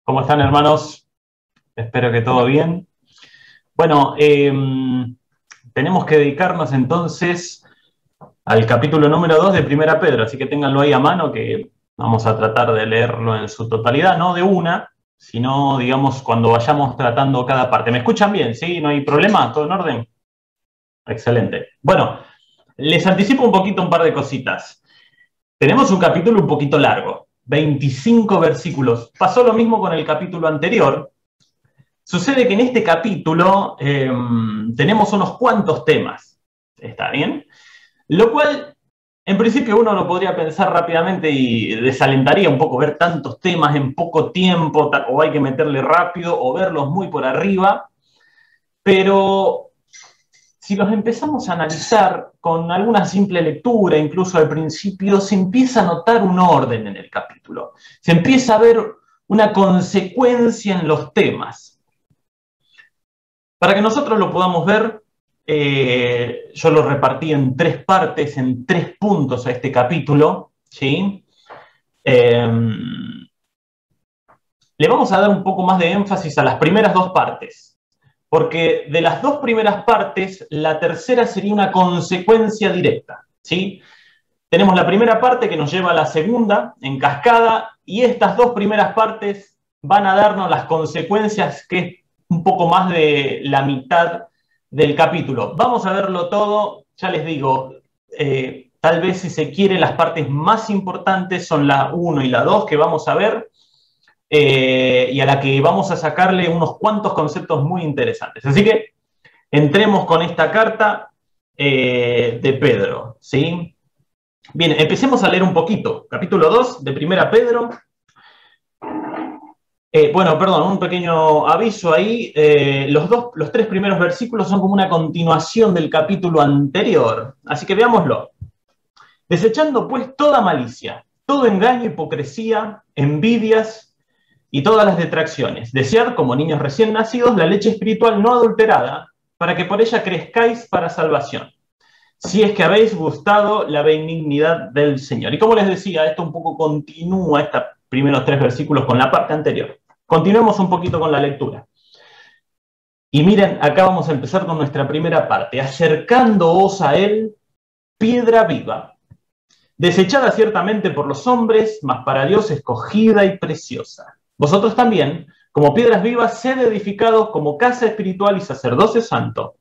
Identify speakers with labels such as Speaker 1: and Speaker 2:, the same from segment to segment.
Speaker 1: ¿Cómo están, hermanos? Espero que todo bien. Bueno, tenemos que dedicarnos entonces al capítulo número 2 de Primera Pedro, así que ténganlo ahí a mano, que vamos a tratar de leerlo en su totalidad, no de una, sino, digamos, cuando vayamos tratando cada parte. ¿Me escuchan bien? ¿Sí? ¿No hay problema? ¿Todo en orden? Excelente. Bueno, les anticipo un poquito un par de cositas. Tenemos un capítulo un poquito largo, 25 versículos. Pasó lo mismo con el capítulo anterior. Sucede que en este capítulo tenemos unos cuantos temas, ¿está bien? Lo cual, en principio, uno lo podría pensar rápidamente y desalentaría un poco ver tantos temas en poco tiempo, o hay que meterle rápido, o verlos muy por arriba, pero si los empezamos a analizar con alguna simple lectura, incluso al principio, se empieza a notar un orden en el capítulo, se empieza a ver una consecuencia en los temas. Para que nosotros lo podamos ver, yo lo repartí en tres partes, en tres puntos a este capítulo, ¿sí? Le vamos a dar un poco más de énfasis a las primeras dos partes, porque de las dos primeras partes, la tercera sería una consecuencia directa, ¿sí? Tenemos la primera parte que nos lleva a la segunda, en cascada, y estas dos primeras partes van a darnos las consecuencias que es un poco más de la mitad del capítulo. Vamos a verlo todo, ya les digo, tal vez si se quiere las partes más importantes son la 1 y la 2 que vamos a ver, y a la que vamos a sacarle unos cuantos conceptos muy interesantes. Así que entremos con esta carta de Pedro, ¿sí? Bien, empecemos a leer un poquito. Capítulo 2 de Primera Pedro. Bueno, perdón, un pequeño aviso ahí. Los tres primeros versículos son como una continuación del capítulo anterior. Así que veámoslo. Desechando pues toda malicia, todo engaño, hipocresía, envidias y todas las detracciones. Desead, como niños recién nacidos, la leche espiritual no adulterada, para que por ella crezcáis para salvación, si es que habéis gustado la benignidad del Señor. Y como les decía, esto un poco continúa estos primeros tres versículos con la parte anterior. Continuemos un poquito con la lectura. Y miren, acá vamos a empezar con nuestra primera parte. Acercándoos a Él, piedra viva, desechada ciertamente por los hombres, mas para Dios escogida y preciosa. Vosotros también, como piedras vivas, sed edificados como casa espiritual y sacerdocio santo,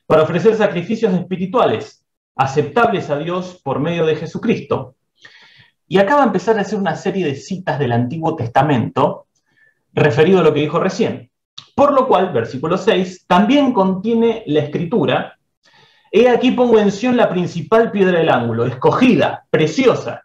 Speaker 1: para ofrecer sacrificios espirituales, aceptables a Dios por medio de Jesucristo. Y acá va a empezar a hacer una serie de citas del Antiguo Testamento, referido a lo que dijo recién. Por lo cual, versículo 6, también contiene la escritura: he aquí pongo en Sión la principal piedra del ángulo, escogida, preciosa,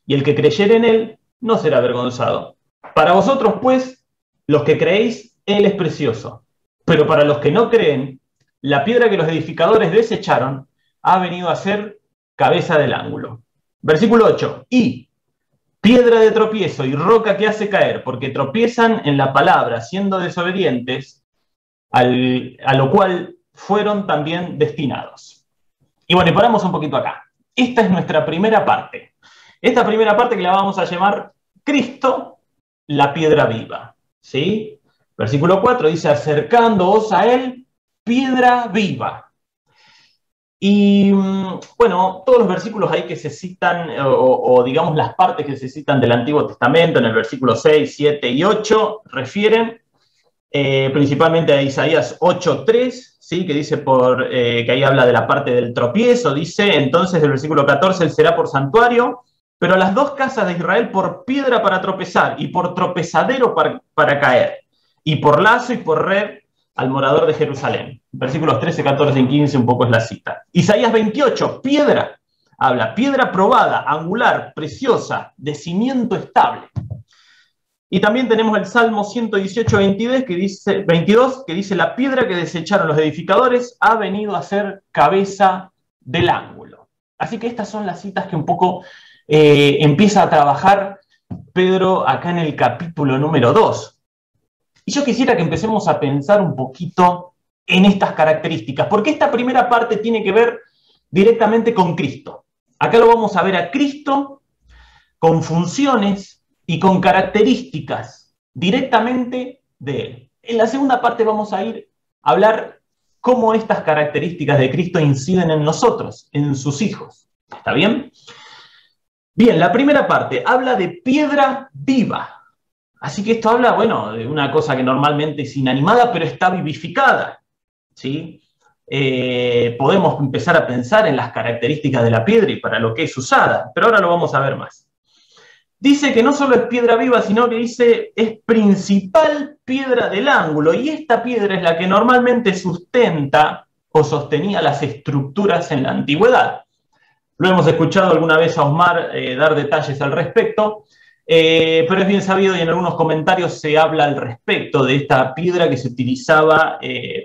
Speaker 1: y el que creyere en él no será avergonzado. Para vosotros, pues, los que creéis, él es precioso, pero para los que no creen, la piedra que los edificadores desecharon ha venido a ser cabeza del ángulo. Versículo 8. Y piedra de tropiezo y roca que hace caer, porque tropiezan en la palabra, siendo desobedientes, a lo cual fueron también destinados. Y bueno, y paramos un poquito acá. Esta es nuestra primera parte. Esta primera parte que la vamos a llamar Cristo, la piedra viva. ¿Sí? Versículo 4 dice: acercándoos a Él, piedra viva. Y bueno, todos los versículos ahí que se citan, o digamos las partes que se citan del Antiguo Testamento, en el versículo 6, 7 y 8, refieren principalmente a Isaías 8:3, ¿sí? Que dice que ahí habla de la parte del tropiezo. Dice entonces del versículo 14: Él será por santuario, pero a las dos casas de Israel por piedra para tropezar, y por tropezadero para caer, y por lazo y por red al morador de Jerusalén. Versículos 13, 14 y 15 un poco es la cita. Isaías 28, piedra. Habla, piedra probada, angular, preciosa, de cimiento estable. Y también tenemos el Salmo 118, 22, que dice: la piedra que desecharon los edificadores ha venido a ser cabeza del ángulo. Así que estas son las citas que un poco empieza a trabajar Pedro acá en el capítulo número 2. Y yo quisiera que empecemos a pensar un poquito en estas características, porque esta primera parte tiene que ver directamente con Cristo. Acá lo vamos a ver a Cristo con funciones y con características directamente de Él. En la segunda parte vamos a ir a hablar cómo estas características de Cristo inciden en nosotros, en sus hijos. ¿Está bien? Bien, la primera parte habla de piedra viva. Así que esto habla, bueno, de una cosa que normalmente es inanimada, pero está vivificada, ¿sí? Podemos empezar a pensar en las características de la piedra y para lo que es usada, pero ahora lo vamos a ver más. Dice que no solo es piedra viva, sino que dice es principal piedra del ángulo, y esta piedra es la que normalmente sustenta o sostenía las estructuras en la antigüedad. Lo hemos escuchado alguna vez a Osmar dar detalles al respecto, pero es bien sabido y en algunos comentarios se habla al respecto de esta piedra que se utilizaba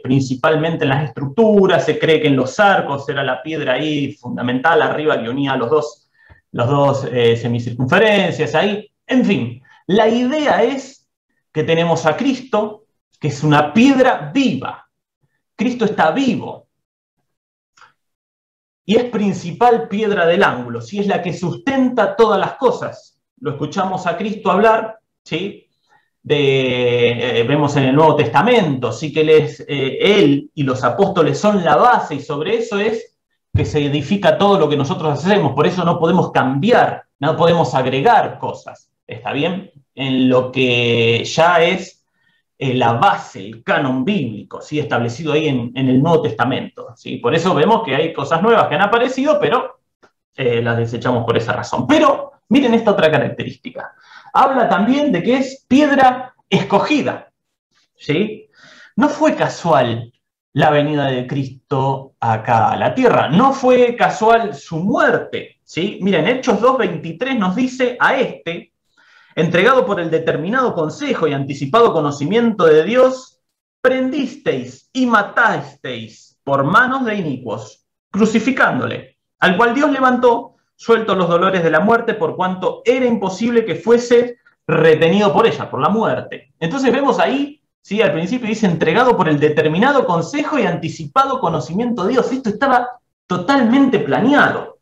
Speaker 1: principalmente en las estructuras. Se cree que en los arcos era la piedra ahí fundamental arriba que unía los dos semicircunferencias ahí. En fin, la idea es que tenemos a Cristo, que es una piedra viva. Cristo está vivo. Y es principal piedra del ángulo, ¿sí? Es la que sustenta todas las cosas. Lo escuchamos a Cristo hablar, ¿sí? Vemos en el Nuevo Testamento, sí, que él y los apóstoles son la base, y sobre eso es que se edifica todo lo que nosotros hacemos. Por eso no podemos cambiar, no podemos agregar cosas, ¿está bien? En lo que ya es la base, el canon bíblico, ¿sí? Establecido ahí en el Nuevo Testamento, ¿sí? Por eso vemos que hay cosas nuevas que han aparecido, pero las desechamos por esa razón. Pero miren esta otra característica. Habla también de que es piedra escogida, ¿sí? No fue casual la venida de Cristo acá a la tierra, no fue casual su muerte, ¿sí? Miren, Hechos 2:23 nos dice a este, entregado por el determinado consejo y anticipado conocimiento de Dios, prendisteis y matasteis por manos de inicuos, crucificándole, al cual Dios levantó, sueltos los dolores de la muerte, por cuanto era imposible que fuese retenido por ella, por la muerte. Entonces vemos ahí, ¿sí? Al principio dice, entregado por el determinado consejo y anticipado conocimiento de Dios. Esto estaba totalmente planeado.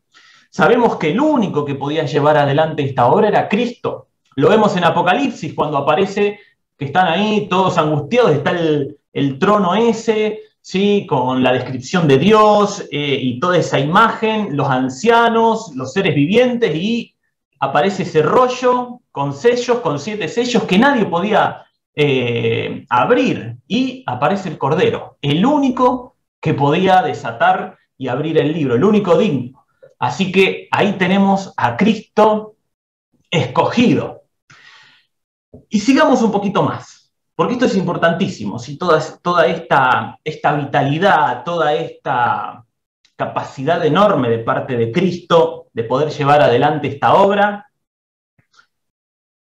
Speaker 1: Sabemos que el único que podía llevar adelante esta obra era Cristo. Lo vemos en Apocalipsis, cuando aparece que están ahí todos angustiados, está el trono ese, ¿sí? Con la descripción de Dios y toda esa imagen, los ancianos, los seres vivientes, y aparece ese rollo con sellos, con 7 sellos que nadie podía abrir, y aparece el Cordero, el único que podía desatar y abrir el libro, el único digno. Así que ahí tenemos a Cristo escogido. Y sigamos un poquito más, porque esto es importantísimo, ¿sí? Toda esta vitalidad, toda esta capacidad enorme de parte de Cristo de poder llevar adelante esta obra,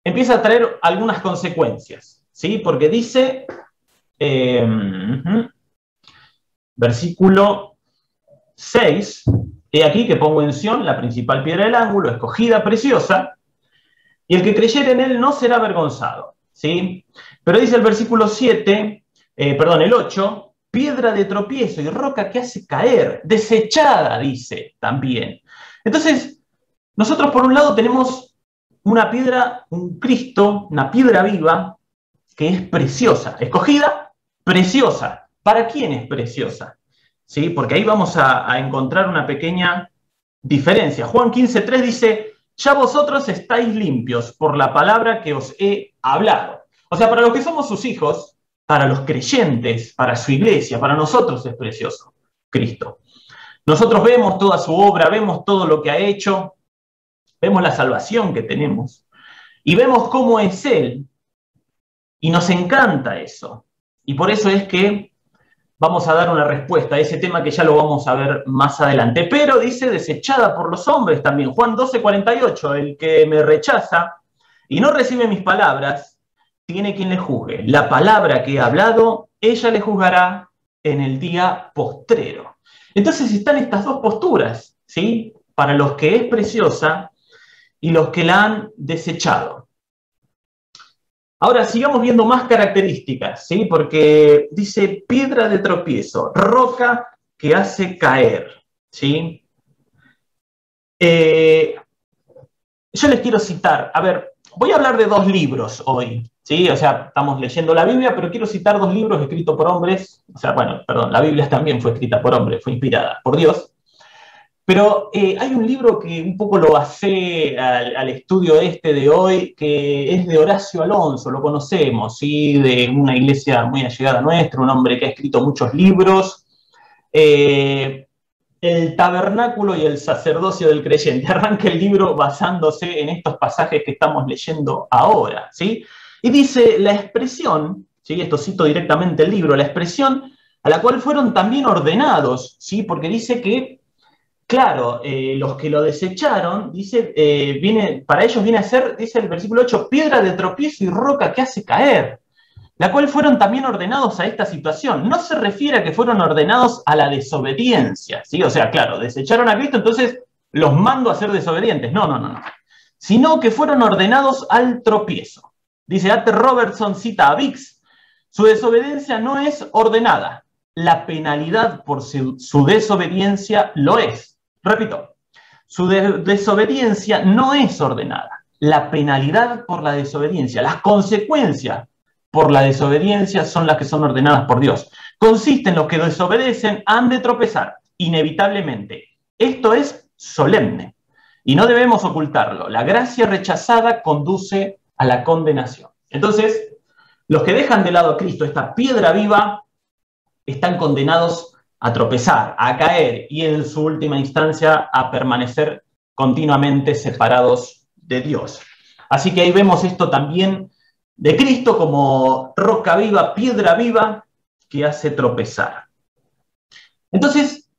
Speaker 1: empieza a traer algunas consecuencias, ¿sí? Porque dice, versículo 6, he aquí que pongo en Sión la principal piedra del ángulo, escogida, preciosa, y el que creyere en él no será avergonzado, ¿sí? Pero dice el versículo 7, el 8, piedra de tropiezo y roca que hace caer, desechada, dice también. Entonces, nosotros por un lado tenemos una piedra, un Cristo, una piedra viva, que es preciosa, escogida, preciosa. ¿Para quién es preciosa? ¿Sí? Porque ahí vamos a encontrar una pequeña diferencia. Juan 15:3 dice, ya vosotros estáis limpios por la palabra que os he hablado. O sea, para los que somos sus hijos, para los creyentes, para su iglesia, para nosotros es precioso Cristo. Nosotros vemos toda su obra, vemos todo lo que ha hecho, vemos la salvación que tenemos y vemos cómo es Él, y nos encanta eso. Y por eso es que vamos a dar una respuesta a ese tema que ya lo vamos a ver más adelante. Pero dice, desechada por los hombres también. Juan 12:48, el que me rechaza y no recibe mis palabras, tiene quien le juzgue. La palabra que he hablado, ella le juzgará en el día postrero. Entonces están estas dos posturas, ¿sí? Para los que es preciosa y los que la han desechado. Ahora sigamos viendo más características, ¿sí? Porque dice piedra de tropiezo, roca que hace caer, ¿sí? Yo les quiero citar, a ver, voy a hablar de dos libros hoy, ¿sí? O sea, estamos leyendo la Biblia, pero quiero citar dos libros escritos por hombres. O sea, bueno, perdón, la Biblia también fue escrita por hombres, fue inspirada por Dios. Pero hay un libro que un poco lo basé al estudio este de hoy, que es de Horacio Alonso, lo conocemos, ¿sí? De una iglesia muy allegada a nuestra, un hombre que ha escrito muchos libros. El tabernáculo y el sacerdocio del creyente. Arranca el libro basándose en estos pasajes que estamos leyendo ahora, ¿sí? Y dice, la expresión, ¿sí? Esto cito directamente el libro, la expresión a la cual fueron también ordenados, ¿sí? Porque dice que, claro, los que lo desecharon, dice, para ellos viene a ser, dice el versículo 8, piedra de tropiezo y roca que hace caer, la cual fueron también ordenados a esta situación. No se refiere a que fueron ordenados a la desobediencia, ¿sí? O sea, claro, desecharon a Cristo, entonces los mando a ser desobedientes. No, no, no, no. Sino que fueron ordenados al tropiezo. Dice A.T. Robertson, cita a Vicks, su desobediencia no es ordenada, la penalidad por su desobediencia lo es. Repito, su desobediencia no es ordenada, la penalidad por la desobediencia, las consecuencias por la desobediencia son las que son ordenadas por Dios. Consiste en los que desobedecen han de tropezar, inevitablemente. Esto es solemne y no debemos ocultarlo. La gracia rechazada conduce a la condenación. Entonces, los que dejan de lado a Cristo, esta piedra viva, están condenados a tropezar, a caer y en su última instancia a permanecer continuamente separados de Dios. Así que ahí vemos esto también de Cristo como roca viva, piedra viva, que hace tropezar. Entonces,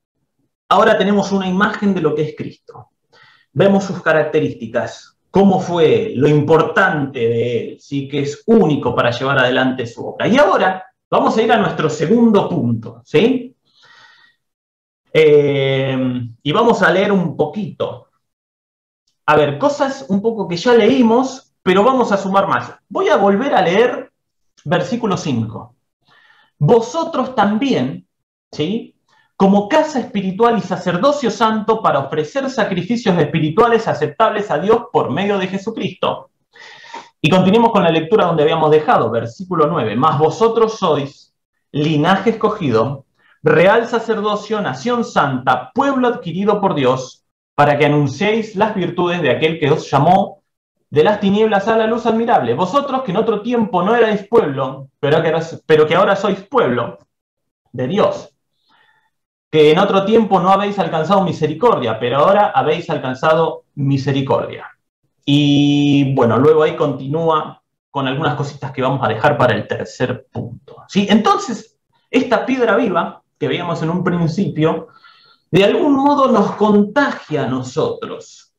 Speaker 1: ahora tenemos una imagen de lo que es Cristo. Vemos sus características, cómo fue, lo importante de él, ¿sí? Que es único para llevar adelante su obra. Y ahora vamos a ir a nuestro segundo punto, ¿sí? Y vamos a leer un poquito. A ver, cosas un poco que ya leímos, pero vamos a sumar más. Voy a volver a leer versículo 5. Vosotros también, ¿sí? Como casa espiritual y sacerdocio santo para ofrecer sacrificios espirituales aceptables a Dios por medio de Jesucristo. Y continuemos con la lectura donde habíamos dejado, versículo 9. Mas vosotros sois linaje escogido, real sacerdocio, nación santa, pueblo adquirido por Dios, para que anunciéis las virtudes de aquel que os llamó de las tinieblas a la luz admirable. Vosotros que en otro tiempo no erais pueblo, pero que ahora sois pueblo de Dios. Que en otro tiempo no habéis alcanzado misericordia, pero ahora habéis alcanzado misericordia. Y bueno, luego ahí continúa con algunas cositas que vamos a dejar para el tercer punto, ¿sí? Entonces, esta piedra viva que veíamos en un principio, de algún modo nos contagia a nosotros,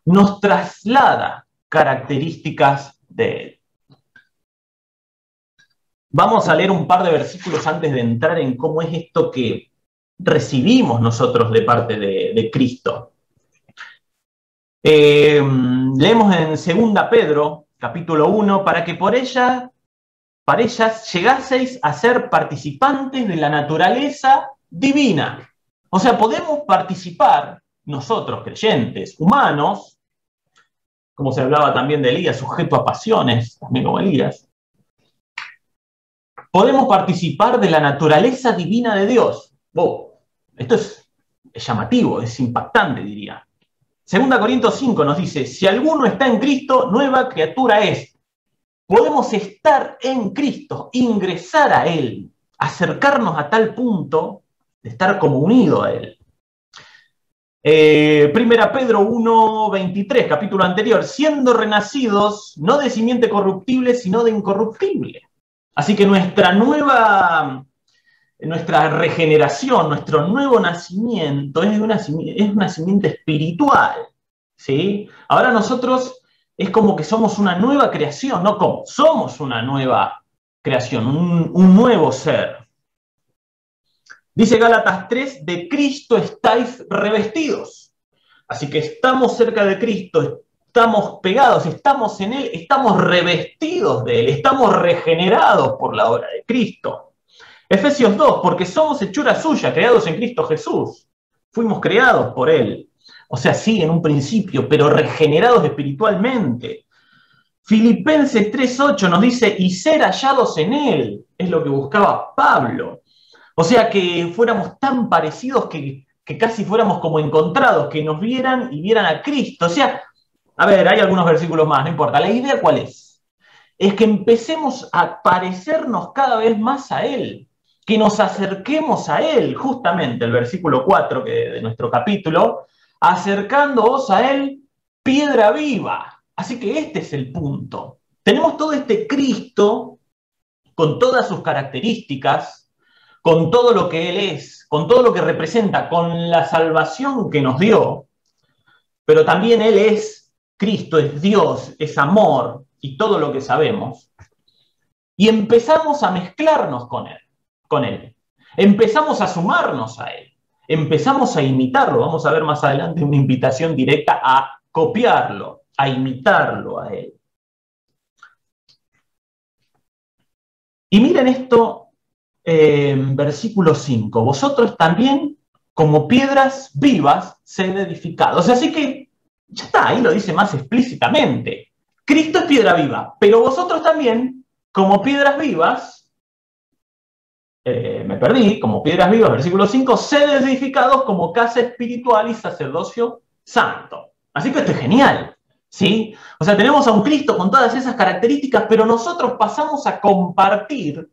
Speaker 1: nos traslada características de él. Vamos a leer un par de versículos antes de entrar en cómo es esto que recibimos nosotros de parte de Cristo. Leemos en 2 Pedro, capítulo 1, para que por ellas llegaseis a ser participantes de la naturaleza divina. O sea, podemos participar nosotros, creyentes, humanos, como se hablaba también de Elías, sujeto a pasiones, también como Elías, podemos participar de la naturaleza divina de Dios. Oh, esto es llamativo, es impactante, diría. 2 Corintios 5 nos dice, si alguno está en Cristo, nueva criatura es. Podemos estar en Cristo, ingresar a Él, acercarnos a tal punto de estar como unido a Él. 1 Pedro 1:23, capítulo anterior, siendo renacidos no de simiente corruptible, sino de incorruptible. Así que nuestra regeneración, nuestro nuevo nacimiento es un nacimiento espiritual, ¿sí? Ahora nosotros es como que somos una nueva creación, no como, somos una nueva creación, un nuevo ser. Dice Gálatas 3, de Cristo estáis revestidos. Así que estamos cerca de Cristo, estamos pegados, estamos en Él, estamos revestidos de Él, estamos regenerados por la obra de Cristo. Efesios 2, porque somos hechura suya, creados en Cristo Jesús. Fuimos creados por Él. O sea, sí, en un principio, pero regenerados espiritualmente. Filipenses 3:8 nos dice, y ser hallados en Él, es lo que buscaba Pablo. O sea, que fuéramos tan parecidos que casi fuéramos como encontrados, que nos vieran y vieran a Cristo. O sea, a ver, hay algunos versículos más, no importa. La idea ¿cuál es? Es que empecemos a parecernos cada vez más a Él, que nos acerquemos a Él, justamente el versículo 4 de nuestro capítulo, acercándoos a Él, piedra viva. Así que este es el punto. Tenemos todo este Cristo con todas sus características, con todo lo que Él es, con todo lo que representa, con la salvación que nos dio, pero también Él es Cristo, es Dios, es amor y todo lo que sabemos. Y empezamos a mezclarnos con Él. Empezamos a sumarnos a Él. Empezamos a imitarlo. Vamos a ver más adelante una invitación directa a copiarlo, a imitarlo a Él. Y miren esto en versículo 5. Vosotros también, como piedras vivas, sed edificados. Así que ya está, ahí lo dice más explícitamente. Cristo es piedra viva, pero vosotros también, como piedras vivas, me perdí, como piedras vivas, versículo 5, sed edificados como casa espiritual y sacerdocio santo. Así que esto es genial, ¿sí? O sea, tenemos a un Cristo con todas esas características, pero nosotros pasamos a compartir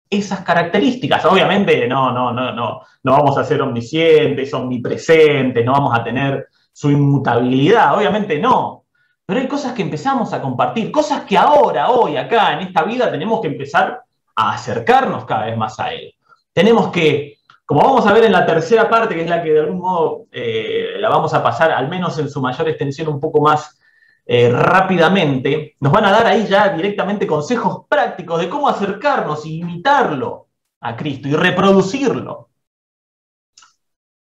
Speaker 1: esas características. Obviamente no vamos a ser omniscientes, omnipresentes, no vamos a tener su inmutabilidad, obviamente no. Pero hay cosas que empezamos a compartir, cosas que ahora, hoy, acá, en esta vida, tenemos que empezar a acercarnos cada vez más a Él. Tenemos que, como vamos a ver en la tercera parte, que es la que de algún modo la vamos a pasar, al menos en su mayor extensión, un poco más rápidamente, nos van a dar ahí ya directamente consejos prácticos de cómo acercarnos e imitarlo a Cristo y reproducirlo.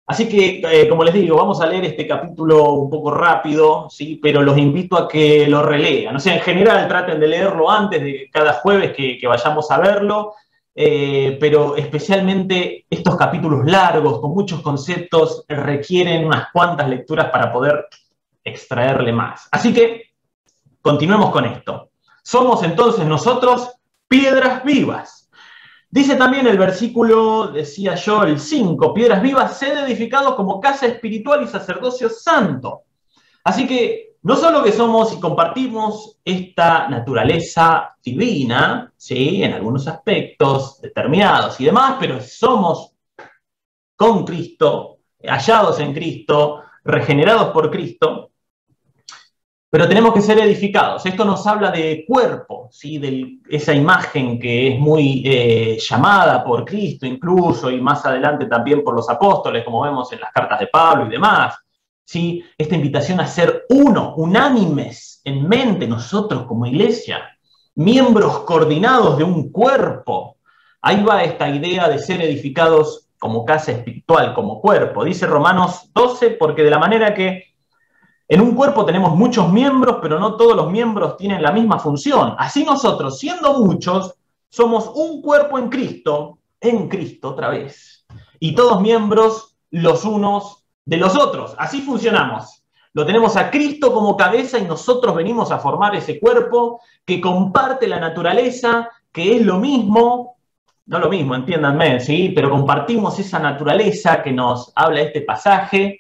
Speaker 1: Así que, como les digo, vamos a leer este capítulo un poco rápido, ¿sí? Pero los invito a que lo relean. O sea, en general traten de leerlo antes de cada jueves que vayamos a verlo, pero especialmente estos capítulos largos, con muchos conceptos, requieren unas cuantas lecturas para poder extraerle más. Así que, continuemos con esto. Somos entonces nosotros piedras vivas. Dice también el versículo, decía yo, el 5, piedras vivas, sed edificados como casa espiritual y sacerdocio santo. Así que no solo que somos y compartimos esta naturaleza divina, ¿sí? En algunos aspectos determinados y demás, pero somos con Cristo, hallados en Cristo, regenerados por Cristo, pero tenemos que ser edificados. Esto nos habla de cuerpo, ¿sí? De esa imagen que es muy llamada por Cristo incluso, y más adelante también por los apóstoles, como vemos en las cartas de Pablo y demás. ¿Sí? Esta invitación a ser uno, unánimes en mente, nosotros como iglesia, miembros coordinados de un cuerpo. Ahí va esta idea de ser edificados como casa espiritual, como cuerpo. Dice Romanos 12, porque de la manera que en un cuerpo tenemos muchos miembros, pero no todos los miembros tienen la misma función. Así nosotros, siendo muchos, somos un cuerpo en Cristo otra vez. Y todos miembros los unos de los otros. Así funcionamos. Lo tenemos a Cristo como cabeza y nosotros venimos a formar ese cuerpo que comparte la naturaleza, que es lo mismo, no lo mismo, entiéndanme, ¿sí? Pero compartimos esa naturaleza que nos habla este pasaje.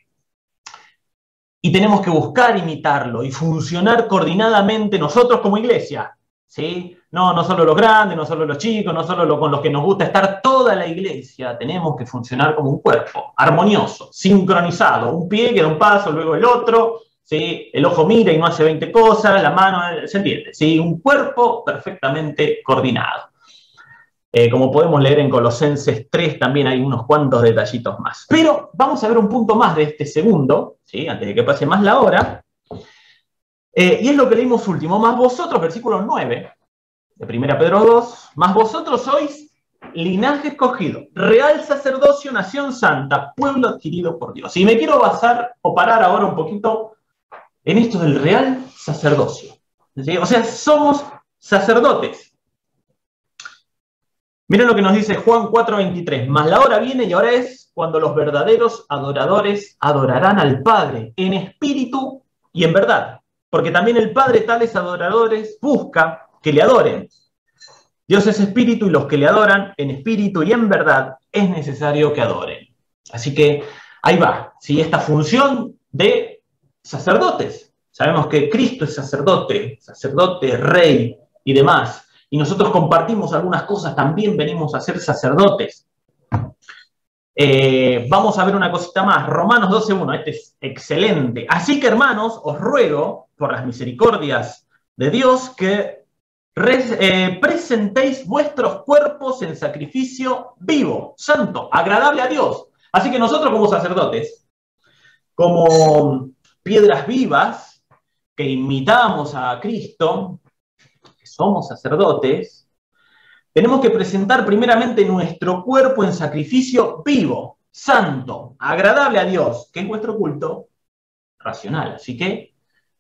Speaker 1: Y tenemos que buscar imitarlo y funcionar coordinadamente nosotros como iglesia, ¿sí? No solo los grandes, no solo los chicos, no solo con los que nos gusta estar toda la iglesia. Tenemos que funcionar como un cuerpo, armonioso, sincronizado. Un pie que da un paso, luego el otro, ¿sí? El ojo mira y no hace 20 cosas, la mano, ¿se entiende? ¿Sí? Un cuerpo perfectamente coordinado. Como podemos leer en Colosenses 3, también hay unos cuantos detallitos más. Pero vamos a ver un punto más de este segundo, ¿sí? Antes de que pase más la hora. Y es lo que leímos último. Más vosotros, versículo 9, de 1 Pedro 2, más vosotros sois linaje escogido, real sacerdocio, nación santa, pueblo adquirido por Dios. Y me quiero basar o parar ahora un poquito en esto del real sacerdocio, ¿sí? O sea, somos sacerdotes. Miren lo que nos dice Juan 4:23. Mas la hora viene y ahora es cuando los verdaderos adoradores adorarán al Padre en espíritu y en verdad. porque también el Padre tales adoradores busca que le adoren. Dios es espíritu y los que le adoran en espíritu y en verdad es necesario que adoren. Así que ahí va, ¿sí? Esta función de sacerdotes. Sabemos que Cristo es sacerdote, rey y demás. Y nosotros compartimos algunas cosas, también venimos a ser sacerdotes. Vamos a ver una cosita más. Romanos 12:1, este es excelente. Así que, hermanos, os ruego, por las misericordias de Dios, que presentéis vuestros cuerpos en sacrificio vivo, santo, agradable a Dios. Así que nosotros como sacerdotes, como piedras vivas, que imitamos a Cristo, que somos sacerdotes, tenemos que presentar primeramente nuestro cuerpo en sacrificio vivo, santo, agradable a Dios, que es vuestro culto racional. Así que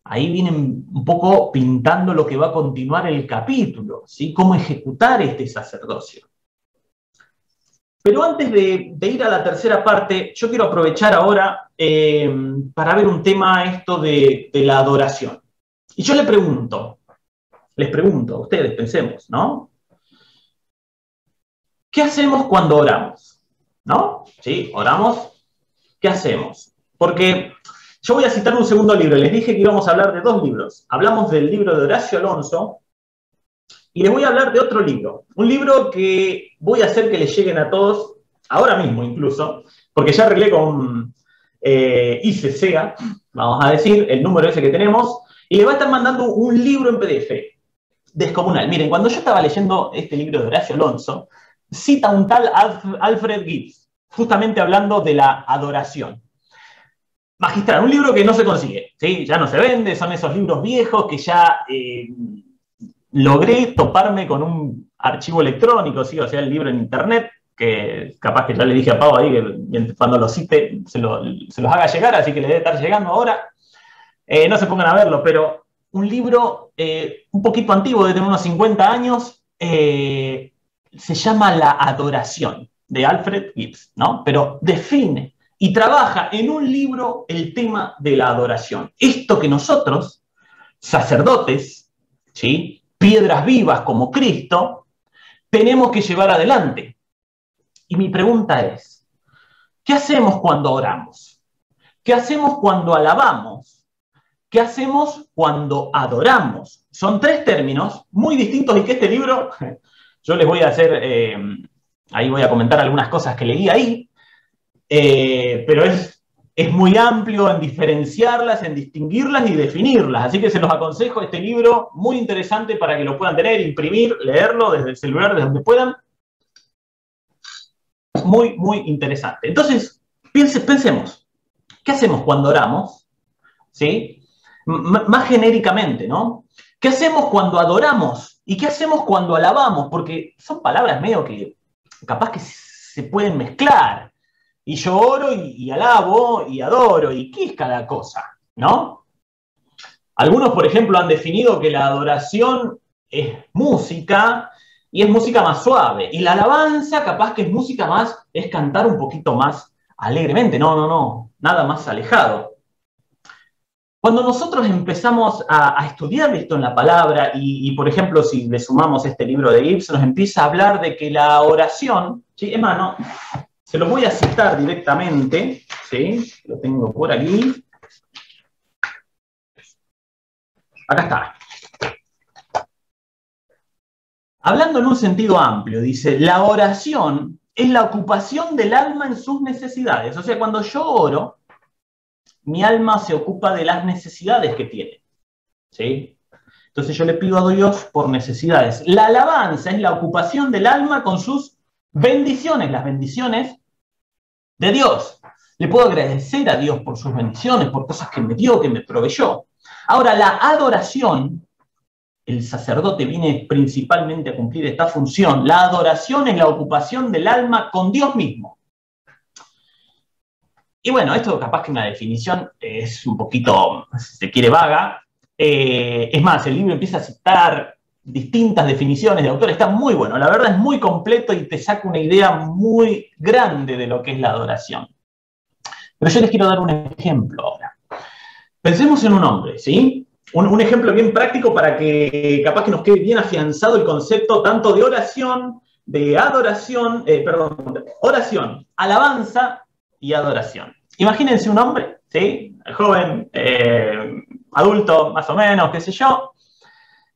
Speaker 1: ahí vienen un poco pintando lo que va a continuar el capítulo, ¿sí? Cómo ejecutar este sacerdocio. Pero antes de ir a la tercera parte, yo quiero aprovechar ahora para ver un tema, esto de la adoración. Y yo les pregunto a ustedes, pensemos, ¿no? ¿Qué hacemos cuando oramos? ¿No? ¿Sí? Oramos. ¿Qué hacemos? Porque yo voy a citar un segundo libro. Les dije que íbamos a hablar de dos libros. Hablamos del libro de Horacio Alonso y les voy a hablar de otro libro. Un libro que voy a hacer que les lleguen a todos, ahora mismo incluso, porque ya arreglé con ICESEA, vamos a decir, el número ese que tenemos, y les va a estar mandando un libro en PDF. Descomunal. Miren, cuando yo estaba leyendo este libro de Horacio Alonso, cita un tal Alfred Gibbs, justamente hablando de la adoración. Magistral, un libro que no se consigue, ¿sí? Ya no se vende, son esos libros viejos que ya logré toparme con un archivo electrónico, ¿sí? O sea, el libro en internet, que capaz que ya le dije a Pau ahí que cuando lo cite se los haga llegar, así que le debe estar llegando ahora. No se pongan a verlo, pero un libro un poquito antiguo, de tener unos 50 años, se llama La adoración, de Alfred Gibbs, ¿no? Pero define y trabaja en un libro el tema de la adoración. Esto que nosotros, sacerdotes, ¿sí? Piedras vivas como Cristo, tenemos que llevar adelante. Y mi pregunta es, ¿qué hacemos cuando oramos? ¿Qué hacemos cuando alabamos? ¿Qué hacemos cuando adoramos? Son tres términos muy distintos y que este libro, yo les voy a hacer, ahí voy a comentar algunas cosas que leí ahí, pero es muy amplio en diferenciarlas, en distinguirlas y definirlas. Así que se los aconsejo este libro, muy interesante para que lo puedan tener, imprimir, leerlo desde el celular, desde donde puedan. Muy, muy interesante. Entonces, pensemos, ¿qué hacemos cuando oramos? ¿Sí? Más genéricamente, ¿no? ¿Qué hacemos cuando adoramos? ¿Y qué hacemos cuando alabamos? Porque son palabras medio que capaz que se pueden mezclar. Y yo oro y alabo y adoro. ¿Y qué es cada cosa? ¿No? Algunos, por ejemplo, han definido que la adoración es música y es música más suave. Y la alabanza capaz que es música más, es cantar un poquito más alegremente. No, nada más alejado. Cuando nosotros empezamos a estudiar esto en la palabra, y por ejemplo, si le sumamos este libro de Gibbs, nos empieza a hablar de que la oración, ¿sí? Hermano, se lo voy a citar directamente, ¿sí? Lo tengo por aquí. Acá está. Hablando en un sentido amplio, dice, la oración es la ocupación del alma en sus necesidades. O sea, cuando yo oro, mi alma se ocupa de las necesidades que tiene, ¿sí? Entonces yo le pido a Dios por necesidades. La alabanza es la ocupación del alma con sus bendiciones, las bendiciones de Dios. Le puedo agradecer a Dios por sus bendiciones, por cosas que me dio, que me proveyó. Ahora, la adoración, el sacerdote viene principalmente a cumplir esta función. La adoración es la ocupación del alma con Dios mismo. Y bueno, esto capaz que una definición es un poquito, si se quiere, vaga. Es más, el libro empieza a citar distintas definiciones de autores, está muy bueno, la verdad es muy completo y te saca una idea muy grande de lo que es la adoración. Pero yo les quiero dar un ejemplo ahora. Pensemos en un hombre, ¿sí? un ejemplo bien práctico para que capaz que nos quede bien afianzado el concepto tanto de oración, de adoración, oración, alabanza y adoración. Imagínense un hombre, ¿sí? Joven, adulto, más o menos, qué sé yo,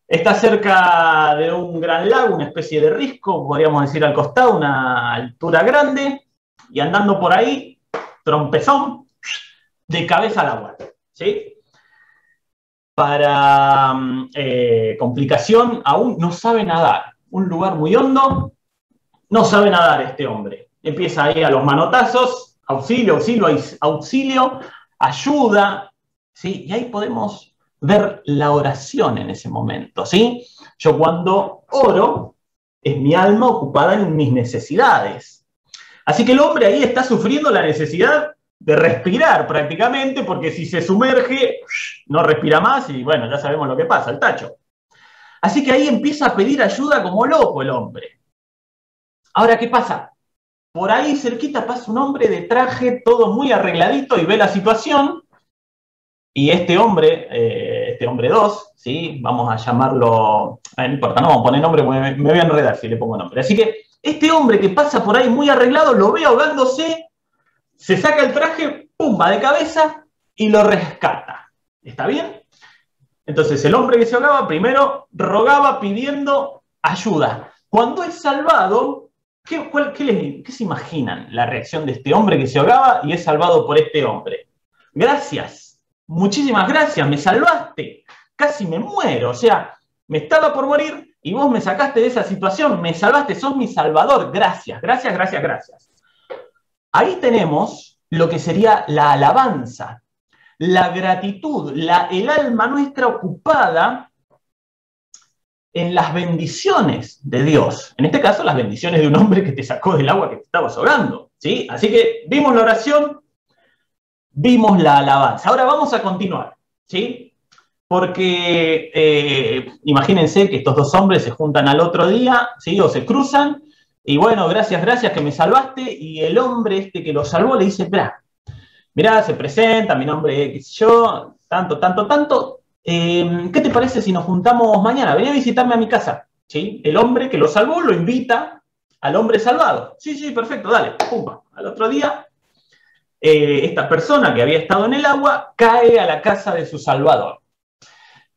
Speaker 1: está cerca de un gran lago, una especie de risco, podríamos decir al costado, una altura grande, y andando por ahí, trompezón, de cabeza al agua, ¿sí? Para complicación, aún no sabe nadar. Un lugar muy hondo, no sabe nadar este hombre. Empieza ahí a los manotazos, auxilio, auxilio, auxilio, ayuda, ¿sí? Y ahí podemos ver la oración en ese momento, ¿sí? Yo cuando oro, es mi alma ocupada en mis necesidades. Así que el hombre ahí está sufriendo la necesidad de respirar prácticamente, porque si se sumerge, no respira más y bueno, ya sabemos lo que pasa, el tacho. Así que ahí empieza a pedir ayuda como loco el hombre. Ahora, ¿qué pasa? Por ahí cerquita pasa un hombre de traje, todo muy arregladito y ve la situación. Y este hombre 2, ¿sí? Vamos a llamarlo, no importa, no vamos a poner nombre, me voy a enredar si le pongo nombre. Así que este hombre que pasa por ahí muy arreglado, lo ve ahogándose, se saca el traje, pumba de cabeza y lo rescata. ¿Está bien? Entonces el hombre que se ahogaba primero rogaba pidiendo ayuda. Cuando es salvado, ¿qué se imaginan la reacción de este hombre que se ahogaba y es salvado por este hombre? Gracias, muchísimas gracias, me salvaste, casi me muero, o sea, me estaba por morir y vos me sacaste de esa situación, me salvaste, sos mi salvador, gracias, gracias, gracias, gracias. Ahí tenemos lo que sería la alabanza, la gratitud, el alma nuestra ocupada en las bendiciones de Dios. En este caso, las bendiciones de un hombre que te sacó del agua que te estabas ahogando, ¿sí? Así que vimos la oración, vimos la alabanza. Ahora vamos a continuar, ¿sí? Porque imagínense que estos dos hombres se juntan al otro día, ¿sí? O se cruzan, y bueno, gracias, gracias que me salvaste, y el hombre este que lo salvó le dice, mirá, se presenta, mi nombre es, qué sé yo, tanto, tanto, tanto, ¿qué te parece si nos juntamos mañana? Vení a visitarme a mi casa, ¿sí? El hombre que lo salvó lo invita al hombre salvado. Sí, sí, perfecto, dale, pumba. Al otro día, esta persona que había estado en el agua cae a la casa de su salvador.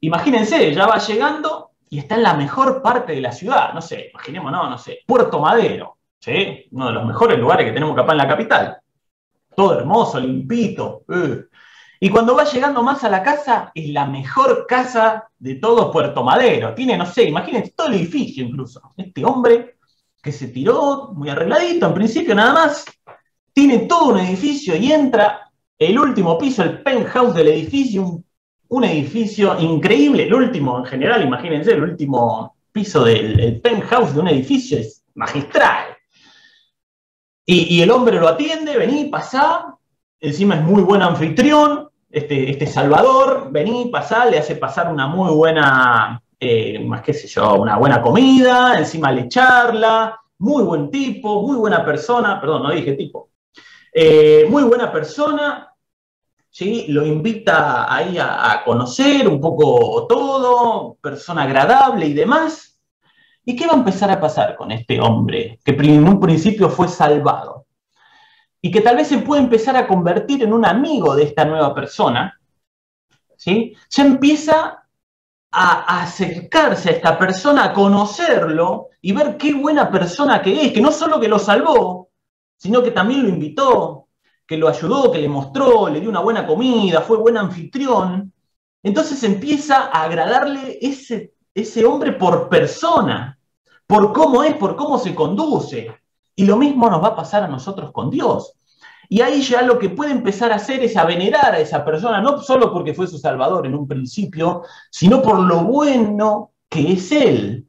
Speaker 1: Imagínense, ya va llegando y está en la mejor parte de la ciudad, no sé, imaginémonos, no sé, Puerto Madero, ¿sí? Uno de los mejores lugares que tenemos acá en la capital. Todo hermoso, limpito. Y cuando va llegando más a la casa, es la mejor casa de todo Puerto Madero. Tiene, no sé, imagínense, todo el edificio incluso. Este hombre que se tiró muy arregladito, en principio nada más, tiene todo un edificio y entra el último piso, el penthouse del edificio, un edificio increíble. El último, en general, imagínense, el último piso del penthouse de un edificio es magistral. Y el hombre lo atiende, vení, pasá, encima es muy buen anfitrión, este Salvador, vení, pasá, le hace pasar una muy buena, más qué sé yo, una buena comida, encima le charla, muy buen tipo, muy buena persona, perdón, no dije tipo, muy buena persona, ¿sí? Lo invita ahí a conocer un poco todo, persona agradable y demás. ¿Y qué va a empezar a pasar con este hombre que en un principio fue salvado? Y que tal vez se puede empezar a convertir en un amigo de esta nueva persona, ¿sí? Ya empieza a acercarse a esta persona, a conocerlo y ver qué buena persona que es, que no solo que lo salvó, sino que también lo invitó, que lo ayudó, que le mostró, le dio una buena comida, fue buen anfitrión. Entonces empieza a agradarle ese hombre por persona, por cómo es, por cómo se conduce. Y lo mismo nos va a pasar a nosotros con Dios. Y ahí ya lo que puede empezar a hacer es a venerar a esa persona, no solo porque fue su salvador en un principio, sino por lo bueno que es Él.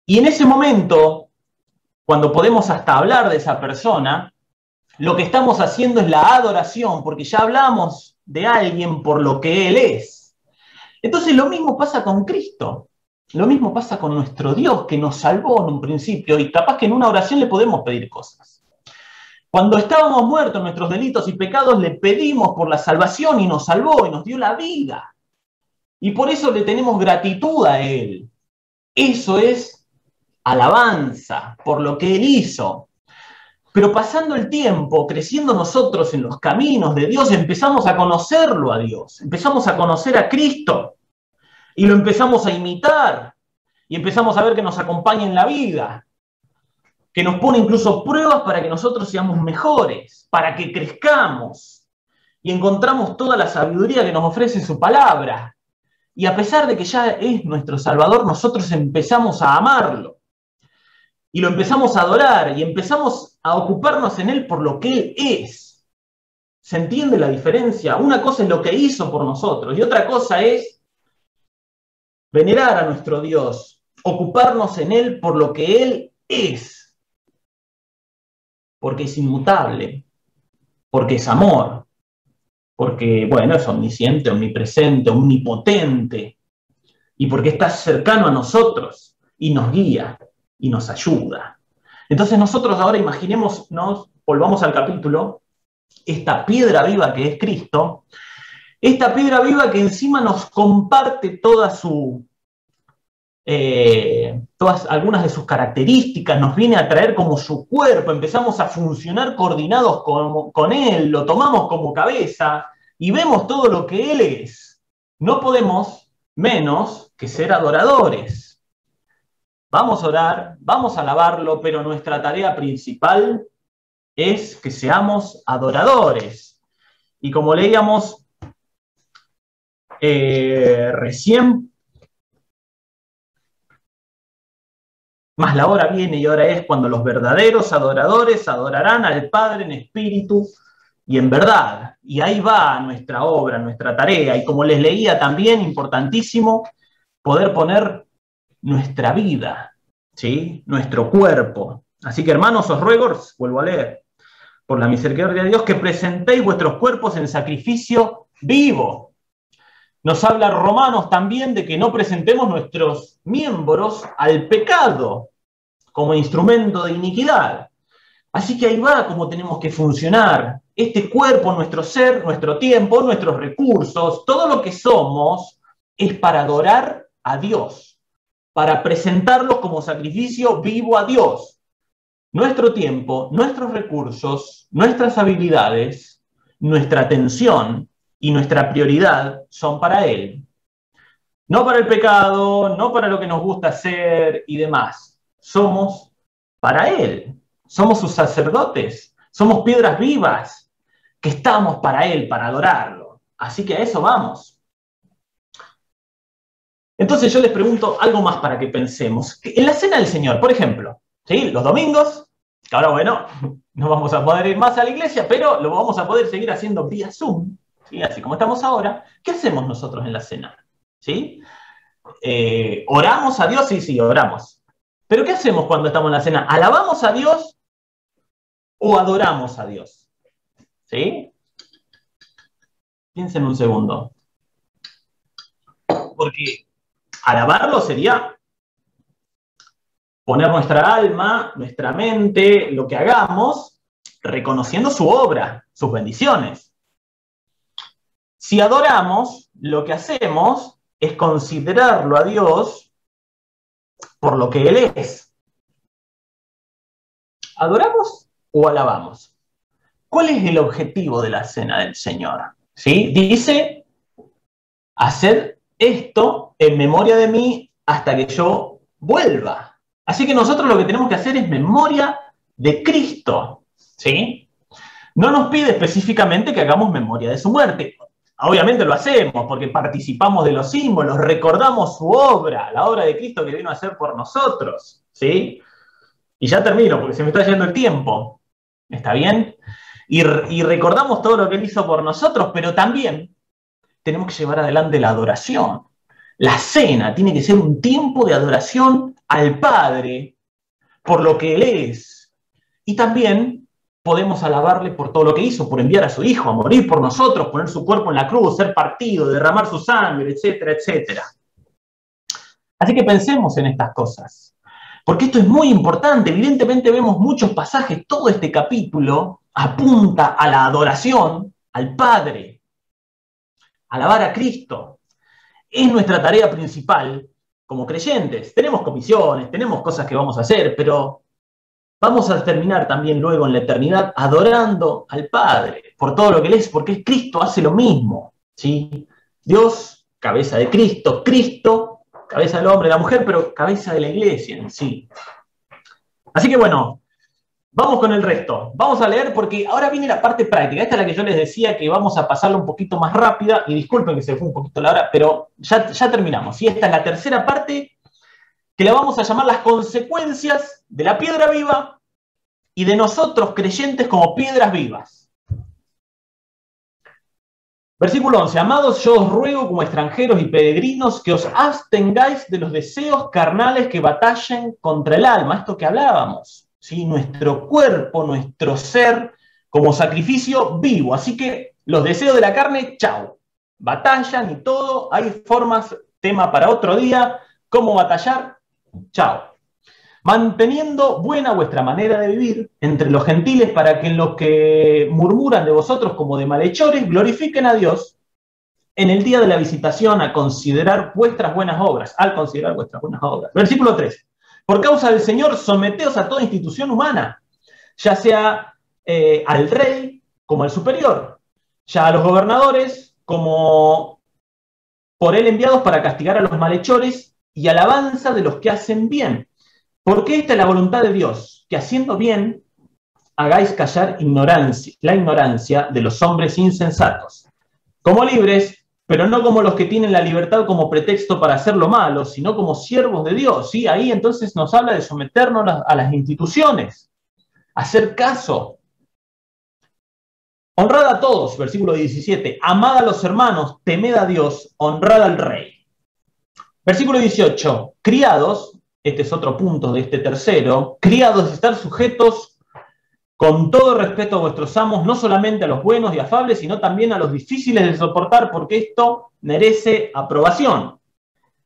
Speaker 1: Y en ese momento, cuando podemos hasta hablar de esa persona, lo que estamos haciendo es la adoración, porque ya hablamos de alguien por lo que Él es. Entonces lo mismo pasa con Cristo. Lo mismo pasa con nuestro Dios, que nos salvó en un principio, y capaz que en una oración le podemos pedir cosas. Cuando estábamos muertos en nuestros delitos y pecados, le pedimos por la salvación y nos salvó y nos dio la vida. Y por eso le tenemos gratitud a Él. Eso es alabanza por lo que Él hizo. Pero pasando el tiempo, creciendo nosotros en los caminos de Dios, empezamos a conocerlo a Dios, empezamos a conocer a Cristo y lo empezamos a imitar y empezamos a ver que nos acompaña en la vida, que nos pone incluso pruebas para que nosotros seamos mejores, para que crezcamos y encontramos toda la sabiduría que nos ofrece su palabra. Y a pesar de que ya es nuestro Salvador, nosotros empezamos a amarlo. Y lo empezamos a adorar y empezamos a ocuparnos en Él por lo que Él es. ¿Se entiende la diferencia? Una cosa es lo que hizo por nosotros y otra cosa es venerar a nuestro Dios, ocuparnos en Él por lo que Él es. Porque es inmutable, porque es amor, porque, bueno, es omnisciente, omnipresente, omnipotente, y porque está cercano a nosotros y nos guía y nos ayuda. Entonces nosotros ahora imaginémonos, volvamos al capítulo, esta piedra viva que es Cristo, esta piedra viva que encima nos comparte todas algunas de sus características, nos viene a traer como su cuerpo, empezamos a funcionar coordinados con Él, lo tomamos como cabeza y vemos todo lo que Él es. No podemos menos que ser adoradores. Vamos a orar, vamos a alabarlo, pero nuestra tarea principal es que seamos adoradores. Y como leíamos recién, más la hora viene y ahora es cuando los verdaderos adoradores adorarán al Padre en espíritu y en verdad. Y ahí va nuestra obra, nuestra tarea. Y como les leía también, importantísimo, poder poner nuestra vida, ¿sí? Nuestro cuerpo. Así que hermanos, os ruego, vuelvo a leer, por la misericordia de Dios, que presentéis vuestros cuerpos en sacrificio vivo. Nos habla Romanos también de que no presentemos nuestros miembros al pecado como instrumento de iniquidad. Así que ahí va cómo tenemos que funcionar. Este cuerpo, nuestro ser, nuestro tiempo, nuestros recursos, todo lo que somos es para adorar a Dios, para presentarlos como sacrificio vivo a Dios. Nuestro tiempo, nuestros recursos, nuestras habilidades, nuestra atención y nuestra prioridad son para Él. No para el pecado, no para lo que nos gusta hacer y demás. Somos para Él. Somos sus sacerdotes. Somos piedras vivas que estamos para Él, para adorarlo. Así que a eso vamos. Entonces yo les pregunto algo más para que pensemos. En la Cena del Señor, por ejemplo, ¿sí? Los domingos, que ahora, bueno, no vamos a poder ir más a la iglesia, pero lo vamos a poder seguir haciendo vía Zoom, ¿sí? Así como estamos ahora. ¿Qué hacemos nosotros en la cena? ¿Sí? ¿Oramos a Dios? Sí, oramos. ¿Pero qué hacemos cuando estamos en la cena? ¿Alabamos a Dios o adoramos a Dios? ¿Sí? Piensen un segundo. Porque alabarlo sería poner nuestra alma, nuestra mente, lo que hagamos, reconociendo su obra, sus bendiciones. Si adoramos, lo que hacemos es considerarlo a Dios por lo que Él es. ¿Adoramos o alabamos? ¿Cuál es el objetivo de la Cena del Señor? ¿Sí? Dice, haced esto en memoria de mí hasta que yo vuelva. Así que nosotros lo que tenemos que hacer es memoria de Cristo, ¿sí? No nos pide específicamente que hagamos memoria de su muerte. Obviamente lo hacemos porque participamos de los símbolos, recordamos su obra, la obra de Cristo que vino a hacer por nosotros, ¿sí? Y ya termino porque se me está yendo el tiempo. ¿Está bien? Y recordamos todo lo que Él hizo por nosotros, pero también tenemos que llevar adelante la adoración. La cena tiene que ser un tiempo de adoración al Padre por lo que Él es. Y también podemos alabarle por todo lo que hizo, por enviar a su Hijo a morir por nosotros, poner su cuerpo en la cruz, ser partido, derramar su sangre, etcétera, etcétera. Así que pensemos en estas cosas, porque esto es muy importante. Evidentemente vemos muchos pasajes, todo este capítulo apunta a la adoración al Padre, alabar a Cristo. es nuestra tarea principal como creyentes. Tenemos comisiones, tenemos cosas que vamos a hacer, pero vamos a terminar también luego en la eternidad adorando al Padre por todo lo que Él es, porque Cristo hace lo mismo, ¿sí? Dios, cabeza de Cristo, Cristo, cabeza del hombre, de la mujer, pero cabeza de la iglesia en sí. Así que bueno, vamos con el resto. Vamos a leer porque ahora viene la parte práctica. Esta es la que yo les decía que vamos a pasarla un poquito más rápida, y disculpen que se fue un poquito la hora, pero ya terminamos. Y esta es la tercera parte, que la vamos a llamar las consecuencias de la piedra viva y de nosotros creyentes como piedras vivas. Versículo 11. Amados, yo os ruego como extranjeros y peregrinos que os abstengáis de los deseos carnales que batallen contra el alma. Esto que hablábamos, ¿sí? Nuestro cuerpo, nuestro ser como sacrificio vivo. Así que los deseos de la carne, chau. Batallan y todo. Hay formas, tema para otro día. ¿Cómo batallar? Chao. Manteniendo buena vuestra manera de vivir entre los gentiles, para que en los que murmuran de vosotros como de malhechores glorifiquen a Dios en el día de la visitación, al considerar vuestras buenas obras. Versículo 3. Por causa del Señor, someteos a toda institución humana, ya sea al rey como al superior, ya a los gobernadores como por él enviados para castigar a los malhechores y alabanza de los que hacen bien. Porque esta es la voluntad de Dios, que haciendo bien hagáis callar la ignorancia de los hombres insensatos, como libres, pero no como los que tienen la libertad como pretexto para hacer lo malo, sino como siervos de Dios. ¿Sí? Ahí entonces nos habla de someternos a las instituciones, hacer caso. Honrad a todos, versículo 17, amad a los hermanos, temed a Dios, honrad al rey. Versículo 18, criados, este es otro punto de este tercero, criados, estar sujetos con todo respeto a vuestros amos, no solamente a los buenos y afables, sino también a los difíciles de soportar, porque esto merece aprobación.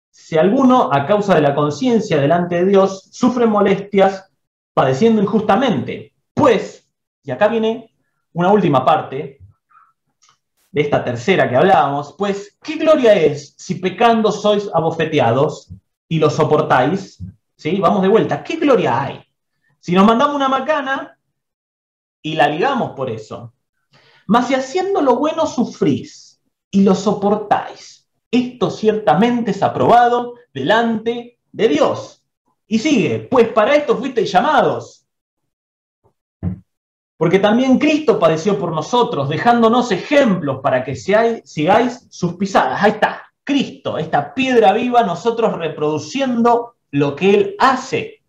Speaker 1: Si alguno, a causa de la conciencia delante de Dios, sufre molestias padeciendo injustamente, pues, y acá viene una última parte de esta tercera que hablábamos, pues, ¿qué gloria es si pecando sois abofeteados y lo soportáis? ¿Sí? Vamos de vuelta. ¿Qué gloria hay? Si nos mandamos una macana y la ligamos por eso. Mas si haciendo lo bueno sufrís y lo soportáis, esto ciertamente es aprobado delante de Dios. Y sigue, pues para esto fuisteis llamados. Porque también Cristo padeció por nosotros, dejándonos ejemplos para que sigáis sus pisadas. Ahí está, Cristo, esta piedra viva, nosotros reproduciendo lo que Él hace.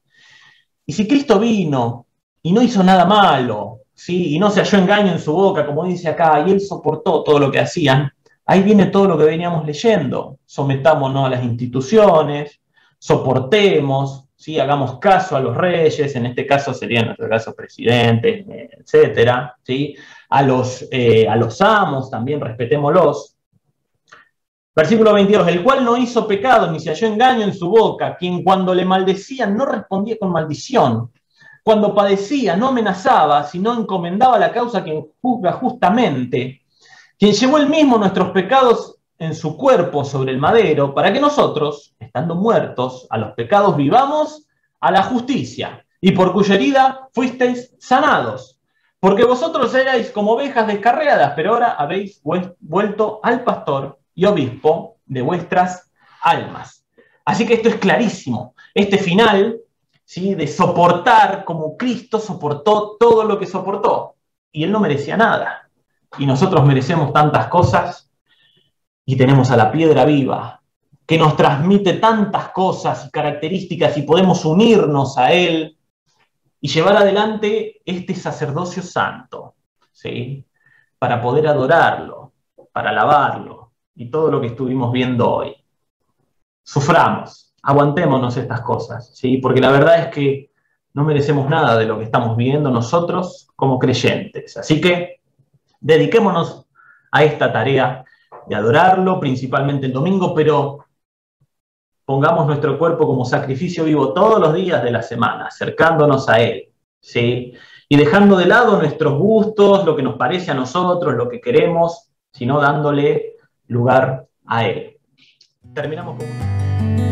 Speaker 1: Y si Cristo vino y no hizo nada malo, ¿sí? Y no se halló engaño en su boca, como dice acá, y Él soportó todo lo que hacían, ahí viene todo lo que veníamos leyendo. Sometámonos a las instituciones, soportemos, ¿sí? Hagamos caso a los reyes, en este caso serían en nuestro caso presidentes, etcétera, ¿sí? A los amos también respetémoslos. Versículo 22, el cual no hizo pecado ni se halló engaño en su boca, quien cuando le maldecían no respondía con maldición, cuando padecía no amenazaba, sino encomendaba la causa a quien juzga justamente, quien llevó él mismo nuestros pecados en su cuerpo sobre el madero, para que nosotros, estando muertos a los pecados, vivamos a la justicia, y por cuya herida fuisteis sanados. Porque vosotros erais como ovejas descarriadas, pero ahora habéis vuelto al pastor y obispo de vuestras almas. Así que esto es clarísimo. Este final, ¿sí? De soportar como Cristo soportó todo lo que soportó. Y Él no merecía nada. Y nosotros merecemos tantas cosas. Y tenemos a la piedra viva, que nos transmite tantas cosas y características, y podemos unirnos a Él y llevar adelante este sacerdocio santo, ¿sí? Para poder adorarlo, para alabarlo, y todo lo que estuvimos viendo hoy. Suframos, aguantémonos estas cosas, ¿sí? Porque la verdad es que no merecemos nada de lo que estamos viviendo nosotros como creyentes. Así que dediquémonos a esta tarea de adorarlo, principalmente el domingo, pero pongamos nuestro cuerpo como sacrificio vivo todos los días de la semana, acercándonos a Él, ¿sí? Y dejando de lado nuestros gustos, lo que nos parece a nosotros, lo que queremos, sino dándole lugar a Él. terminamos con...